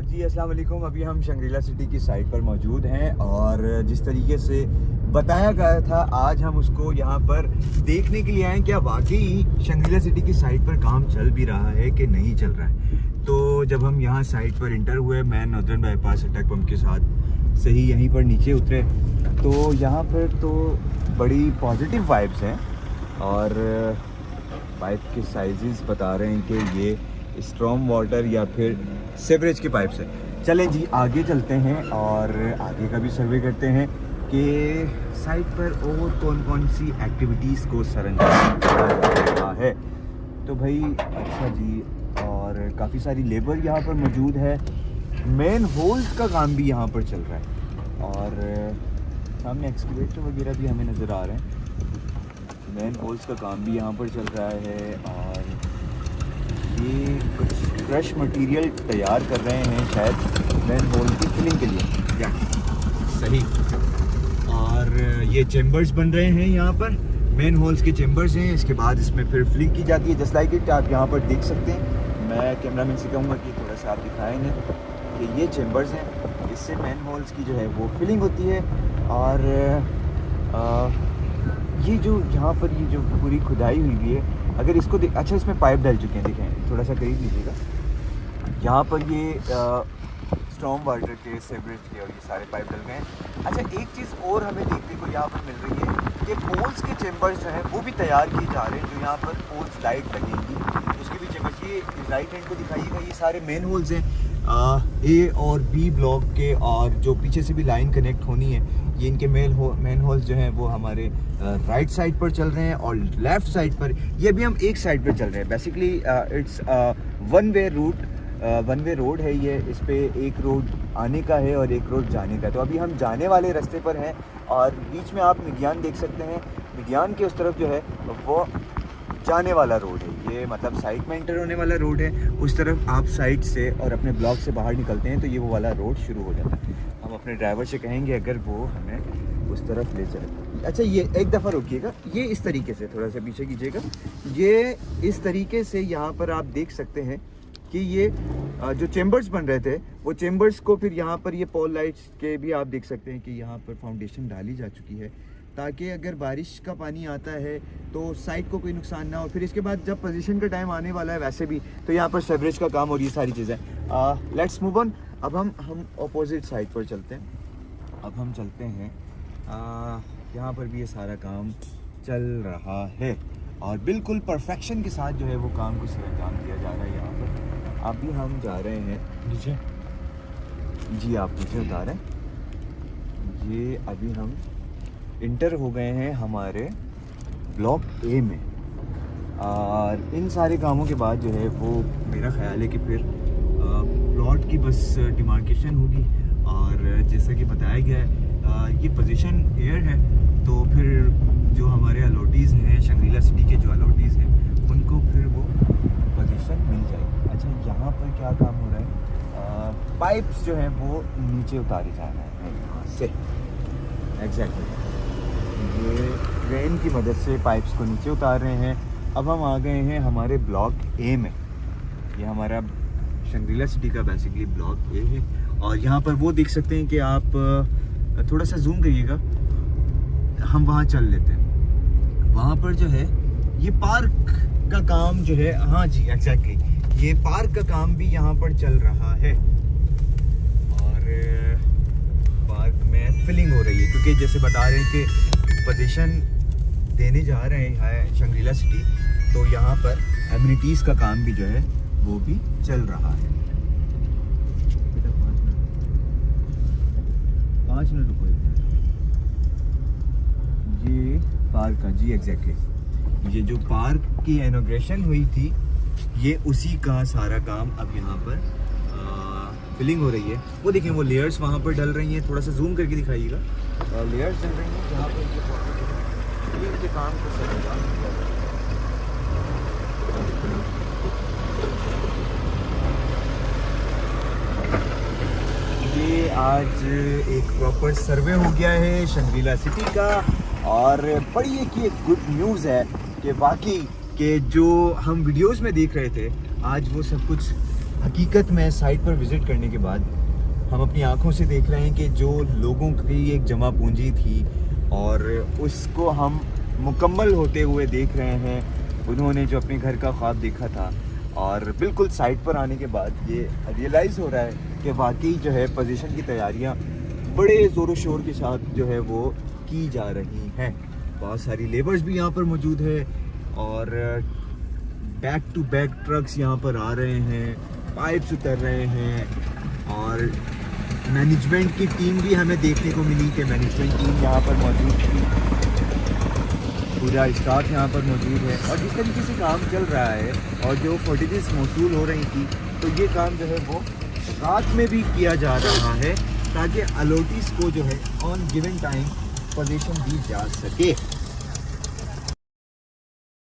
जी अस्सलाम वालेकुम। अभी हम शंग्रीला सिटी की साइट पर मौजूद हैं और जिस तरीके से बताया गया था आज हम उसको यहाँ पर देखने के लिए आए क्या वाकई शंग्रीला सिटी की साइट पर काम चल भी रहा है कि नहीं चल रहा है। तो जब हम यहाँ साइट पर इंटर हुए, मैं नॉर्दर्न बाईपास अटैक पंप के साथ से ही यहीं पर नीचे उतरे, तो यहाँ पर तो बड़ी पॉजिटिव वाइब्स हैं और पाइप के साइजेस बता रहे हैं कि ये स्ट्रॉम वाटर या फिर सेवरेज के पाइप से। चलें जी आगे चलते हैं और आगे का भी सर्वे करते हैं कि साइट पर और कौन कौन सी एक्टिविटीज़ को सरअंजाम किया रहा है। तो भाई अच्छा जी, और काफ़ी सारी लेबर यहाँ पर मौजूद है। मेन होल्स का काम भी यहाँ पर चल रहा है और सामने एक्सकेवेटर वगैरह भी हमें नज़र आ रहे हैं। मेन होल्स का काम भी यहाँ पर चल रहा है और ये कुछ फ्रेश मटेरियल तैयार कर रहे हैं शायद मेन होल की फिलिंग के लिए। या सही। और ये चेम्बर्स बन रहे हैं यहाँ पर, मेन होल्स के चेम्बर्स हैं। इसके बाद इसमें फिर फिलिंग की जाती है। जस्ट लाइक इट आप यहाँ पर देख सकते हैं। मैं कैमरामैन से कहूँगा कि थोड़ा सा आप दिखाएं इन्हें कि ये चेम्बर्स हैं, इससे मेन होल्स की जो है वो फिलिंग होती है। और ये जो यहाँ पर ये जो पूरी खुदाई हुई है, अगर इसको अच्छा इसमें पाइप डाल चुके हैं, देखें थोड़ा सा करीब लीजिएगा। यहाँ पर ये स्टॉर्म वाटर के, सेवरेज के और ये सारे पाइप डल गए हैं। अच्छा एक चीज़ और हमें देखने को यहाँ पर मिल रही है कि पोल्स के चेम्बर्स जो हैं वो भी तैयार किए जा रहे हैं। जो यहाँ पर पोल्स लाइट लगेंगी उसके भी चेम्बर्स, ये राइट हैंड को दिखाइएगा, ये सारे मेन होल्स हैं ए और बी ब्लॉक के, और जो पीछे से भी लाइन कनेक्ट होनी है ये इनके मेन होल्स जो हैं वो हमारे राइट साइड पर चल रहे हैं और लेफ़्ट साइड पर ये भी हम एक साइड पर चल रहे हैं। Basically it's one way road है ये। इस पे एक रोड आने का है और एक रोड जाने का। तो अभी हम जाने वाले रास्ते पर हैं और बीच में आप मिडियान देख सकते हैं। मिडियान के उस तरफ जो है वो जाने वाला रोड है, ये मतलब साइड में एंटर होने वाला रोड है। उस तरफ आप साइड से और अपने ब्लॉक से बाहर निकलते हैं तो ये वो वाला रोड शुरू हो जाता है। हम अपने ड्राइवर से कहेंगे अगर वो हमें उस तरफ ले जाए। अच्छा ये एक दफ़ा रुकिएगा, ये इस तरीके से थोड़ा सा पीछे कीजिएगा। ये इस तरीके से यहाँ पर आप देख सकते हैं कि ये जो चेम्बर्स बन रहे थे वो चेम्बर्स को फिर यहाँ पर ये पोल लाइट्स के भी आप देख सकते हैं कि यहाँ पर फाउंडेशन डाली जा चुकी है ताकि अगर बारिश का पानी आता है तो साइट को कोई नुकसान ना हो। फिर इसके बाद जब पोजीशन का टाइम आने वाला है वैसे भी तो यहाँ पर सेवरेज का काम और ये सारी चीज़ें। Let's move on. अब हम अपोजिट साइड पर चलते हैं। अब हम चलते हैं यहाँ पर भी ये सारा काम चल रहा है और बिल्कुल परफेक्शन के साथ जो है वो काम को सरअंजाम दिया जा रहा है यहाँ पर। अभी हम जा रहे हैं नीचे जी, आप नीचे उतारें। ये अभी हम इंटर हो गए हैं हमारे ब्लॉक ए में और इन सारे कामों के बाद जो है वो मेरा ख्याल है कि फिर प्लॉट की बस डिमार्केशन होगी। और जैसा कि बताया गया है ये पोजीशन एयर है तो फिर जो हमारे अलॉटीज़ हैं, शंग्रीला सिटी के जो अलॉटीज़ हैं उनको फिर वो पोजीशन मिल जाएगी। अच्छा यहाँ पर क्या काम हो रहा है, पाइप्स जो हैं वो नीचे उतारे जा रहे हैं यहाँ से। एग्जैक्टली ये क्रेन की मदद से पाइप्स को नीचे उतार रहे हैं। अब हम आ गए हैं हमारे ब्लॉक ए में। ये हमारा शंग्रीला सिटी का बेसिकली ब्लॉक ए है और यहाँ पर वो देख सकते हैं कि आप थोड़ा सा जूम करिएगा, हम वहाँ चल लेते हैं। वहाँ पर जो है ये पार्क का काम जो है, हाँ जी एग्जैक्टली ये पार्क का काम भी यहाँ पर चल रहा है और पार्क में फिलिंग हो रही है क्योंकि जैसे बता रहे हैं कि पोजीशन देने जा रहे हैं शंग्रीला सिटी, तो यहाँ पर एमिनिटीज़ का काम भी जो है वो भी चल रहा है। बेटा 5 मिनट रुको। ये पार्क का जी एग्जैक्टली ये जो पार्क की इनॉग्रेशन हुई थी ये उसी का सारा काम अब यहाँ पर फिलिंग हो रही है। वो देखें वो लेयर्स वहाँ पर डल रही हैं, थोड़ा सा जूम करके दिखाइएगा। लेयर्स डल रही हैं जहाँ पर ये काम को सरअंजाम किया जाए। ये आज एक प्रॉपर सर्वे हो गया है शंग्रीला सिटी का और बड़ी एक ये गुड न्यूज़ है कि वाकई कि जो हम वीडियोस में देख रहे थे आज वो सब कुछ हकीकत में साइट पर विज़िट करने के बाद हम अपनी आंखों से देख रहे हैं कि जो लोगों की एक जमा पूंजी थी और उसको हम मुकम्मल होते हुए देख रहे हैं। उन्होंने जो अपने घर का ख्वाब देखा था और बिल्कुल साइट पर आने के बाद ये रियलाइज़ हो रहा है कि वाकई जो है पोजीशन की तैयारियां बड़े ज़ोर शोर के साथ जो है वो की जा रही हैं। बहुत सारी लेबर्स भी यहाँ पर मौजूद है और बैक टू बैक ट्रक्स यहाँ पर आ रहे हैं, पाइप्स उतर रहे हैं और मैनेजमेंट की टीम भी हमें देखने को मिली कि मैनेजमेंट टीम यहाँ पर मौजूद थी, पूरा स्टाफ यहाँ पर मौजूद है। और जिस तरीके से काम चल रहा है और जो फुटेजेस मौसूल हो रही थी, तो ये काम जो है वो रात में भी किया जा रहा है ताकि अलॉटीज़ को जो है ऑन गिवन टाइम पोजीशन दी जा सके।